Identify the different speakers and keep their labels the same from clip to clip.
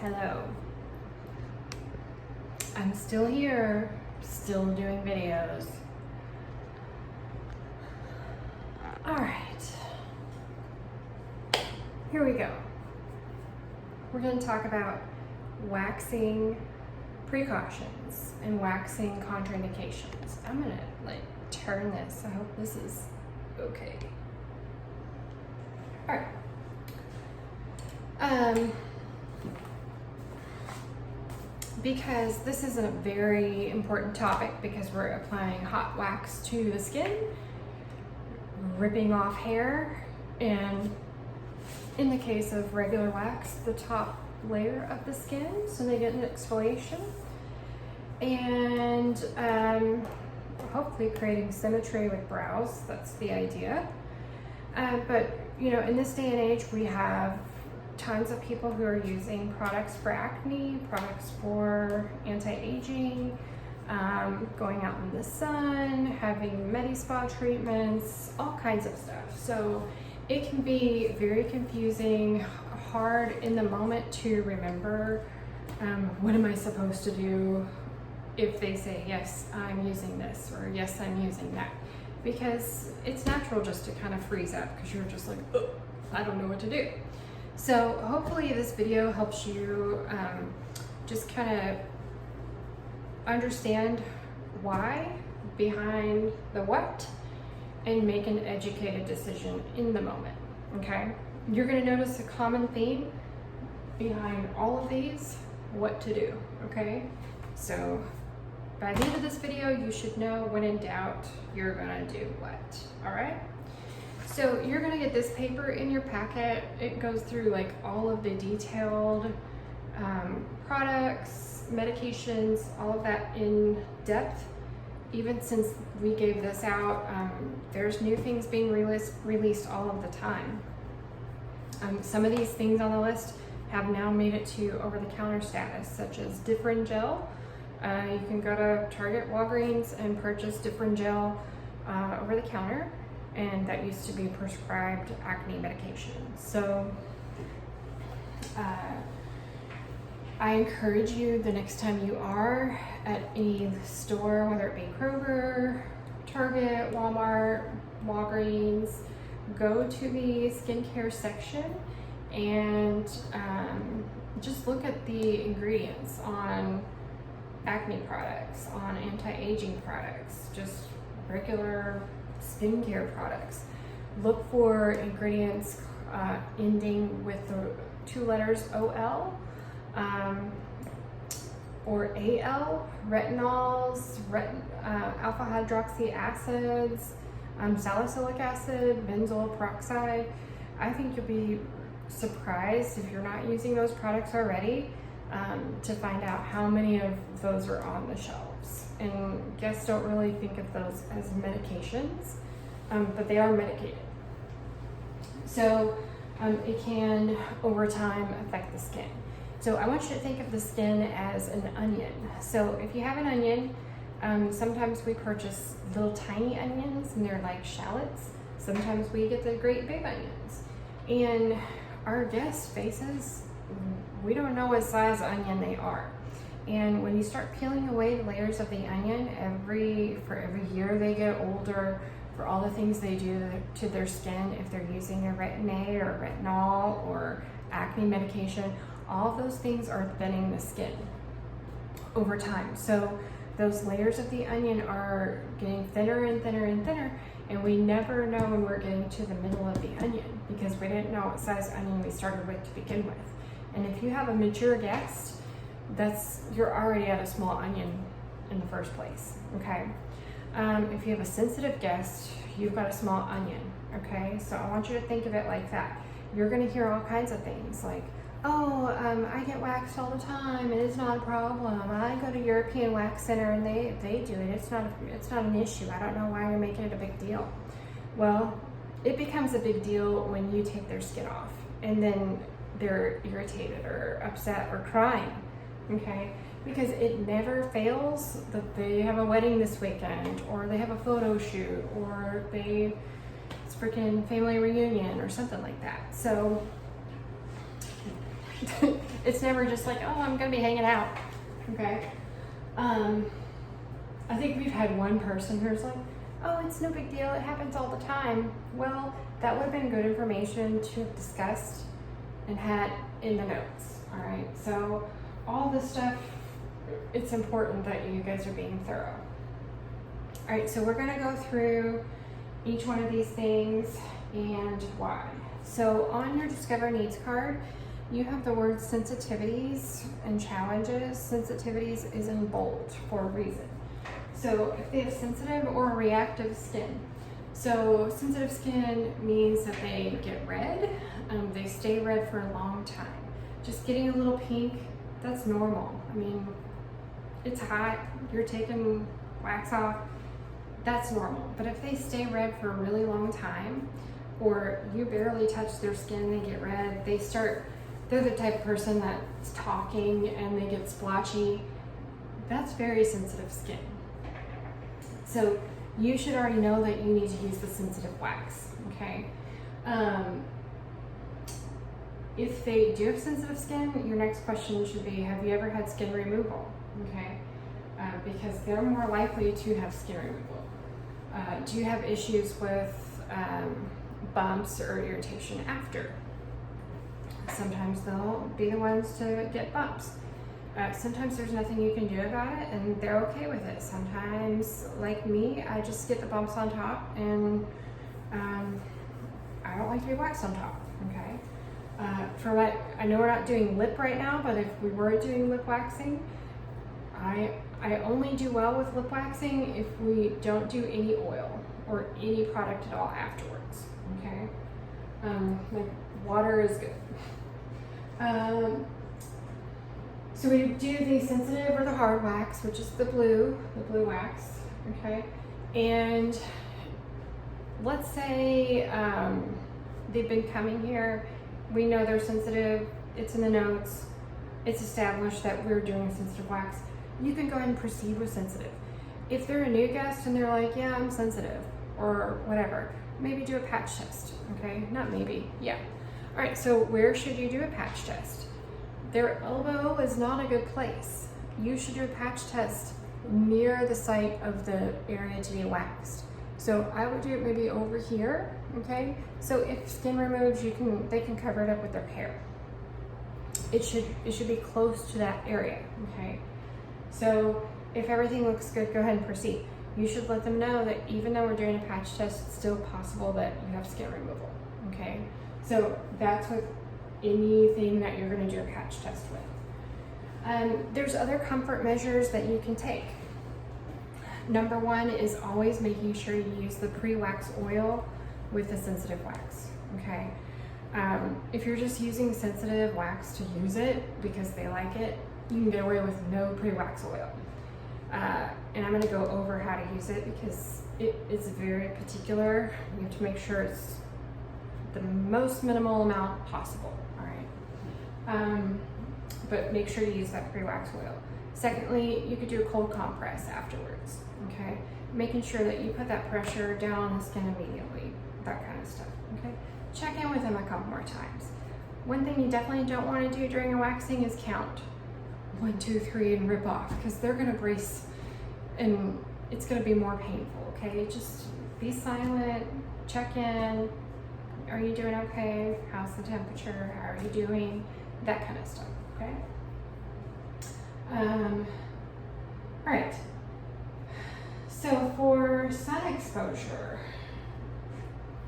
Speaker 1: Hello. I'm still here, still doing videos. All right, here we go. We're going to talk about waxing precautions and waxing contraindications. I'm going to turn this. I hope this is okay. All right. Because this is a very important topic because we're applying hot wax to the skin, ripping off hair, and in the case of regular wax, the top layer of the skin, so they get an exfoliation, and hopefully creating symmetry with brows. That's the idea. But you know, in this day and age, we have tons of people who are using products for acne, products for anti-aging, going out in the sun, having Medi-Spa treatments, all kinds of stuff. So it can be very confusing, hard in the moment to remember, what am I supposed to do if they say, yes, I'm using this, or yes, I'm using that. Because it's natural just to kind of freeze up because you're just like, oh, I don't know what to do. So hopefully this video helps you just kind of understand why behind the what and make an educated decision in the moment, okay? You're gonna notice a common theme behind all of these, what to do, okay? So by the end of this video, you should know when in doubt, you're gonna do what, all right? So you're gonna get this paper in your packet. It goes through like all of the detailed products, medications, all of that in depth. Even since we gave this out, there's new things being released all of the time. Some of these things on the list have now made it to over-the-counter status, such as Differin Gel. You can go to Target, Walgreens, and purchase Differin Gel over the counter. And that used to be prescribed acne medication. So I encourage you the next time you are at any store, whether it be Kroger, Target, Walmart, Walgreens, go to the skincare section and just look at the ingredients on acne products, on anti-aging products, just regular skincare products. Look for ingredients ending with the two letters OL or AL, retinols, alpha hydroxy acids, salicylic acid, benzoyl peroxide. I think you'll be surprised if you're not using those products already to find out how many of those are on the shelves. And guests don't really think of those as medications, but they are medicated. So it can, over time, affect the skin. So I want you to think of the skin as an onion. So if you have an onion, sometimes we purchase little tiny onions and they're like shallots. Sometimes we get the great big onions. And our guests' faces, we don't know what size onion they are. And when you start peeling away the layers of the onion, for every year they get older, for all the things they do to their skin, if they're using a Retin-A or retinol or acne medication, all of those things are thinning the skin over time. So those layers of the onion are getting thinner and thinner and thinner, and we never know when we're getting to the middle of the onion because we didn't know what size onion we started with to begin with. And if you have a mature guest, you're already at a small onion in the first place, okay? If you have a sensitive guest, you've got a small onion, okay? So I want you to think of it like that. You're gonna hear all kinds of things like, oh, I get waxed all the time and it's not a problem. I go to European Wax Center and they do it. It's not an issue. I don't know why you're making it a big deal. Well, it becomes a big deal when you take their skin off and then they're irritated or upset or crying, okay? Because it never fails that they have a wedding this weekend or they have a photo shoot or it's freaking family reunion or something like that. So It's never just like, oh, I'm gonna be hanging out, okay? I think we've had one person who's like, oh, it's no big deal, it happens all the time. Well, that would have been good information to have discussed and had in the notes, all right? So all this stuff, it's important that you guys are being thorough. All right, so we're gonna go through each one of these things and why. So on your Discover Needs card, you have the word sensitivities and challenges. Sensitivities is in bold for a reason. So if they have sensitive or reactive skin. So sensitive skin means that they get red, they stay red for a long time. Just getting a little pink, that's normal. I mean, it's hot, you're taking wax off, that's normal. But if they stay red for a really long time, or you barely touch their skin, they get red, they're the type of person that's talking and they get splotchy, that's very sensitive skin. So you should already know that you need to use the sensitive wax, okay? If they do have sensitive skin, your next question should be, have you ever had skin removal, okay? Because they're more likely to have skin removal. Do you have issues with bumps or irritation after? Sometimes they'll be the ones to get bumps. Sometimes there's nothing you can do about it and they're okay with it. Sometimes, like me, I just get the bumps on top and I don't like to be waxed on top, okay? I know we're not doing lip right now, but if we were doing lip waxing, I only do well with lip waxing if we don't do any oil or any product at all afterwards, okay? Like water is good. So we do the sensitive or the hard wax, which is the blue wax, okay? And let's say they've been coming here, we know they're sensitive, it's in the notes, it's established that we're doing sensitive wax. You can go ahead and proceed with sensitive. If they're a new guest and they're like, yeah, I'm sensitive, or whatever, maybe do a patch test, okay? Not maybe, yeah. All right, so where should you do a patch test? Their elbow is not a good place. You should do a patch test near the site of the area to be waxed. So I would do it maybe over here, okay? So if skin removes, they can cover it up with their hair. It should be close to that area, okay? So if everything looks good, go ahead and proceed. You should let them know that even though we're doing a patch test, it's still possible that you have skin removal, okay? So that's with anything that you're gonna do a patch test with. There's other comfort measures that you can take. Number one is always making sure you use the pre-wax oil with the sensitive wax, okay? If you're just using sensitive wax to use it because they like it, you can get away with no pre-wax oil. And I'm gonna go over how to use it because it's very particular. You have to make sure it's the most minimal amount possible, all right? But make sure you use that pre-wax oil. Secondly, you could do a cold compress afterwards, okay? Making sure that you put that pressure down on the skin immediately, that kind of stuff, okay? Check in with them a couple more times. One thing you definitely don't want to do during a waxing is count 1, 2, 3 and rip off, because they're gonna brace and it's gonna be more painful, okay? Just be silent, check in. Are you doing okay? How's the temperature? How are you doing? That kind of stuff, okay? All right. So for sun exposure,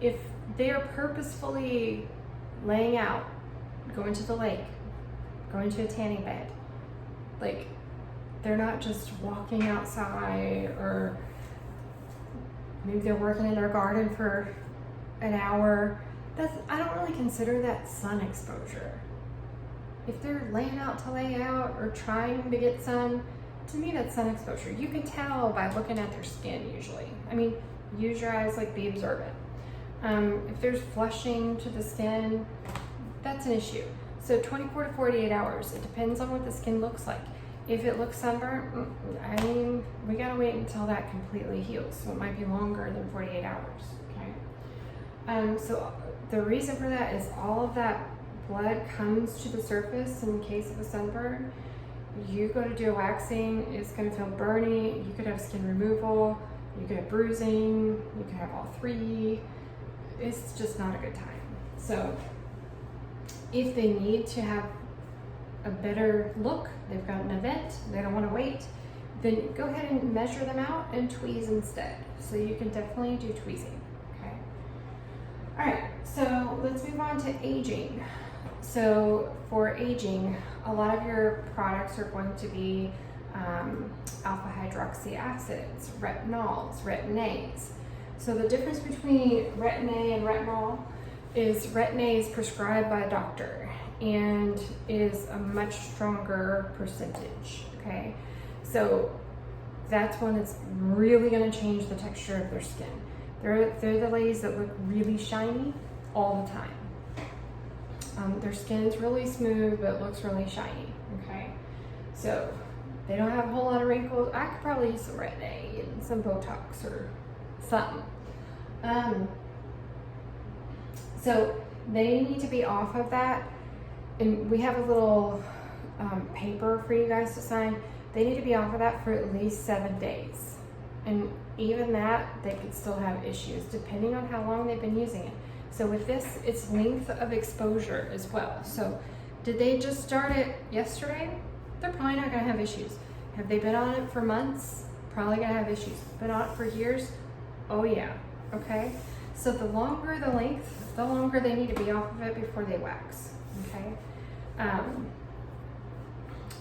Speaker 1: if they're purposefully laying out, going to the lake, going to a tanning bed, like they're not just walking outside, or maybe they're working in their garden for an hour, I don't really consider that sun exposure. If they're laying out to lay out or trying to get sun, to me that's sun exposure. You can tell by looking at their skin usually. I mean, use your eyes, like be observant. If there's flushing to the skin, that's an issue. So 24 to 48 hours, it depends on what the skin looks like. If it looks sunburnt, I mean, we gotta wait until that completely heals. So it might be longer than 48 hours, okay? So the reason for that is all of that blood comes to the surface in case of a sunburn, you go to do a waxing, it's going to feel burny. You could have skin removal, you could have bruising, you could have all three. It's just not a good time. So if they need to have a better look, they've got an event, they don't want to wait, then go ahead and measure them out and tweeze instead. So you can definitely do tweezing, okay? All right, so let's move on to aging. So for aging, a lot of your products are going to be alpha hydroxy acids, retinols, retin-As. So the difference between retin-A and retinol is retin-A is prescribed by a doctor and is a much stronger percentage, okay? So that's one that's really gonna change the texture of their skin. They're the ladies that look really shiny all the time. Their skin's really smooth, but looks really shiny, okay? So they don't have a whole lot of wrinkles. I could probably use some retin-A and some Botox or something. So they need to be off of that. And we have a little paper for you guys to sign. They need to be off of that for at least 7 days. And even that, they could still have issues depending on how long they've been using it. So with this, it's length of exposure as well. So did they just start it yesterday? They're probably not gonna have issues. Have they been on it for months? Probably gonna have issues. Been on it for years? Oh yeah, okay? So the longer the length, the longer they need to be off of it before they wax, okay?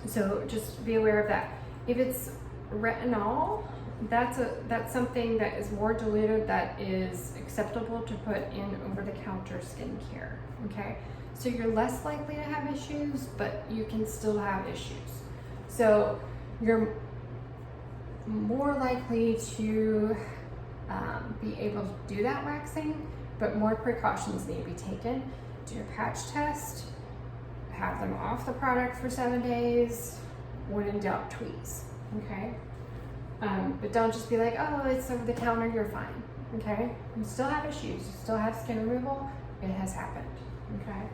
Speaker 1: So just be aware of that. If it's retinol, that's something that is more diluted that is acceptable to put in over-the-counter skincare, okay? So you're less likely to have issues, but you can still have issues. So you're more likely to be able to do that waxing, but more precautions need to be taken. Do a patch test, have them off the product for 7 days, when in doubt, tweeze, okay? But don't just be like, oh, it's over the counter, you're fine, okay? You still have issues, you still have skin removal, it has happened, okay?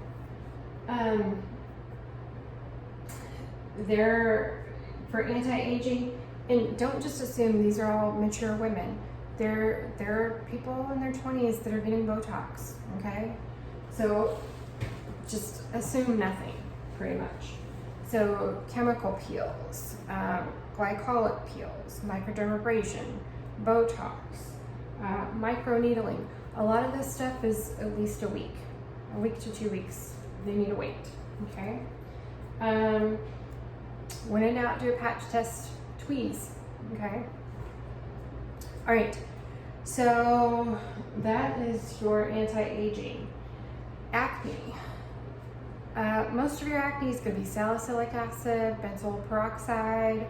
Speaker 1: They're for anti-aging, and don't just assume these are all mature women. There are people in their 20s that are getting Botox, okay? So just assume nothing, pretty much. So chemical peels, glycolic peels, microdermabrasion, Botox, microneedling. A lot of this stuff is at least a week to 2 weeks. They need to wait, okay? When in doubt, do a patch test, tweeze, okay? All right, so that is your anti-aging. Acne. Most of your acne is going to be salicylic acid, benzoyl peroxide.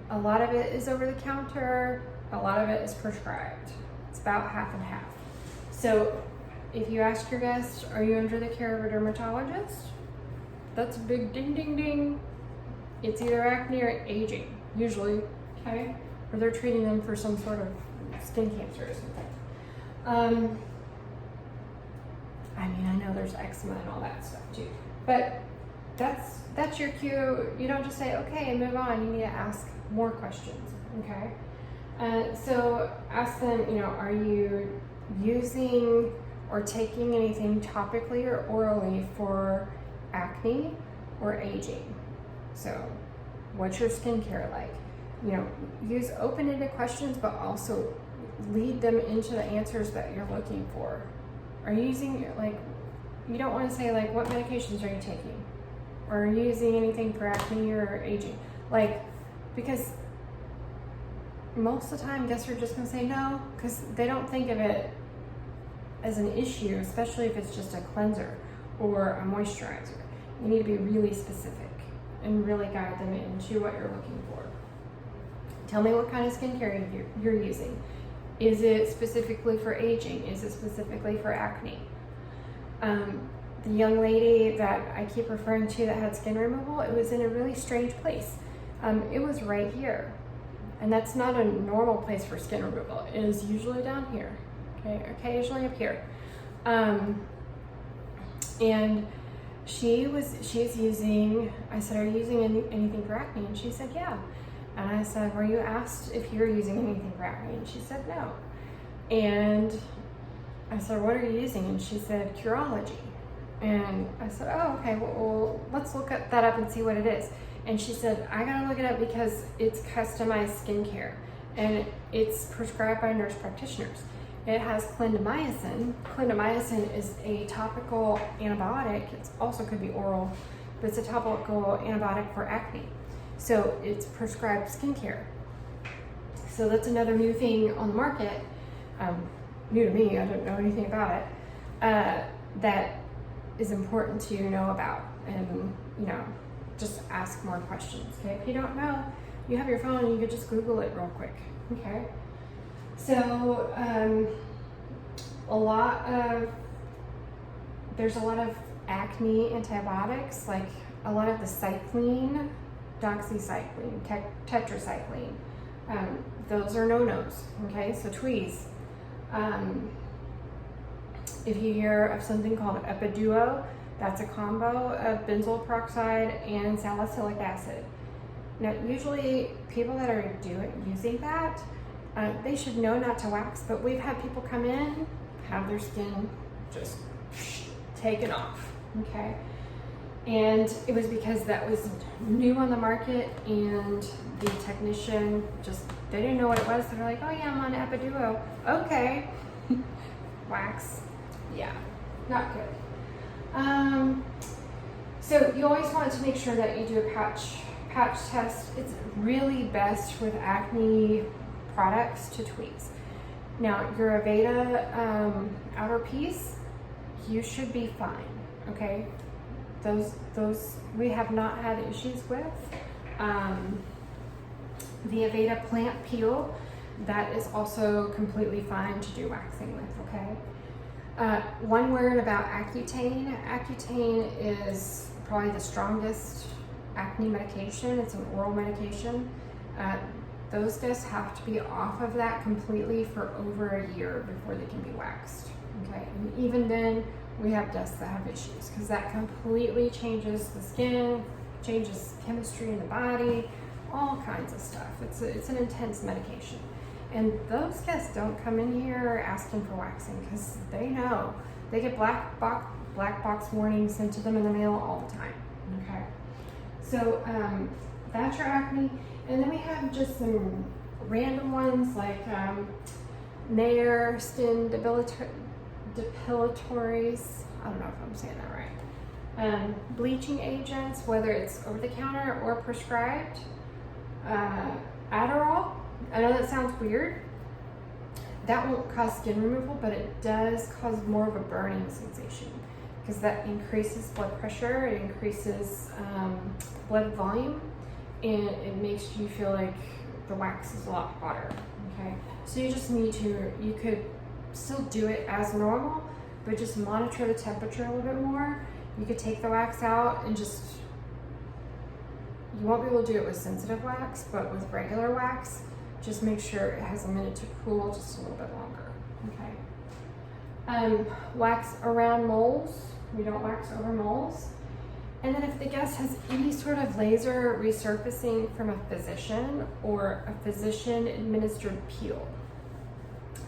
Speaker 1: A lot of it is over the counter. A lot of it is prescribed. It's about half and half. So if you ask your guest, are you under the care of a dermatologist? That's a big ding, ding, ding. It's either acne or aging, usually, okay? Or they're treating them for some sort of skin cancer or something. I mean, I know there's eczema and all that stuff too, but that's your cue. You don't just say, okay, and move on. You need to ask more questions, okay? So ask them, you know, are you using or taking anything topically or orally for acne or aging? So what's your skincare like? You know, use open-ended questions, but also lead them into the answers that you're looking for. Are you using, like, you don't want to say, like, what medications are you taking? Or are you using anything for acne or aging? Like, because most of the time, guests are just going to say no, because they don't think of it as an issue, especially if it's just a cleanser or a moisturizer. You need to be really specific and really guide them into what you're looking for. Tell me what kind of skincare you're using. Is it specifically for aging? Is it specifically for acne? The young lady that I keep referring to that had skin removal, it was in a really strange place. It was right here. And that's not a normal place for skin removal. It is usually down here, okay? Occasionally up here. And she's using, I said, are you using anything for acne? And she said, yeah. And I said, were you asked if you're using anything for acne? And she said, no. And I said, what are you using? And she said, Curology. And I said, oh, okay, well, let's look that up and see what it is. And she said, I gotta look it up because it's customized skincare and it's prescribed by nurse practitioners. It has clindamycin. Clindamycin is a topical antibiotic. It also could be oral, but it's a topical antibiotic for acne. So it's prescribed skincare. So that's another new thing on the market. New to me, I don't know anything about it, that is important to know about, and just ask more questions. Okay, if you don't know, you have your phone and you could just Google it real quick. Okay, so there's a lot of acne antibiotics, like a lot of the cycline, doxycycline, tetracycline. Those are no-nos. Okay, so tweeze. If you hear of something called Epiduo, that's a combo of benzoyl peroxide and salicylic acid. Now, usually people that are using that, they should know not to wax, but we've had people come in, have their skin just taken off, okay? And it was because that was new on the market, and the technician they didn't know what it was. They're like, oh yeah, I'm on Epiduo. Okay. Wax. Yeah, not good. So you always want to make sure that you do a patch test. It's really best with acne products to tweeze. Now, your Aveda outer piece, you should be fine, okay? Those we have not had issues with. The Aveda plant peel, that is also completely fine to do waxing with, okay? One word about Accutane. Accutane is probably the strongest acne medication. It's an oral medication. Those guys have to be off of that completely for over a year before they can be waxed, okay? And even then, we have guests that have issues because that completely changes the skin, changes chemistry in the body, all kinds of stuff. It's an intense medication. And those guests don't come in here asking for waxing because they know. They get black box warnings sent to them in the mail all the time, okay? So that's your acne. And then we have just some random ones like Nair, skin depilatories. I don't know if I'm saying that right. Bleaching agents, whether it's over the counter or prescribed. Adderall, I know that sounds weird. That won't cause skin removal, but it does cause more of a burning sensation because that increases blood pressure, it increases blood volume, and it makes you feel like the wax is a lot hotter, okay? So you just need to, you could still do it as normal, but just monitor the temperature a little bit more. You could take the wax out and just, you won't be able to do it with sensitive wax, but with regular wax, just make sure it has a minute to cool just a little bit longer, okay? Wax around moles. We don't wax over moles. And then if the guest has any sort of laser resurfacing from a physician or a physician administered peel,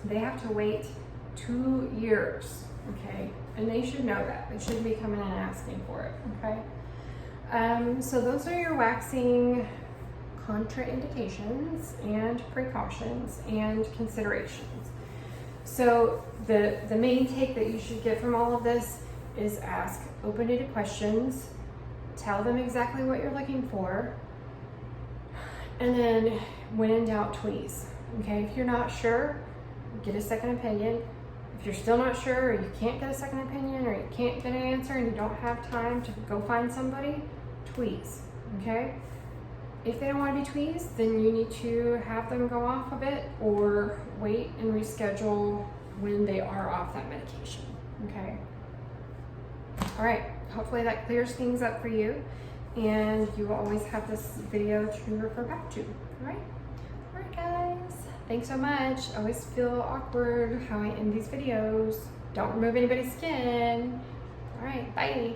Speaker 1: they have to wait 2 years, okay? And they should know that. They shouldn't be coming in and asking for it, okay? So those are your waxing contraindications and precautions and considerations. So the main take that you should get from all of this is ask open-ended questions, tell them exactly what you're looking for, and then when in doubt, tweeze. Okay, if you're not sure, get a second opinion. If you're still not sure, or you can't get a second opinion, or you can't get an answer and you don't have time to go find somebody, tweeze, okay? If they don't want to be tweezed, then you need to have them go off of it or wait and reschedule when they are off that medication, okay? All right, hopefully that clears things up for you, and you will always have this video to refer back to, all right? All right, guys, thanks so much. I always feel awkward how I end these videos. Don't remove anybody's skin. All right, bye.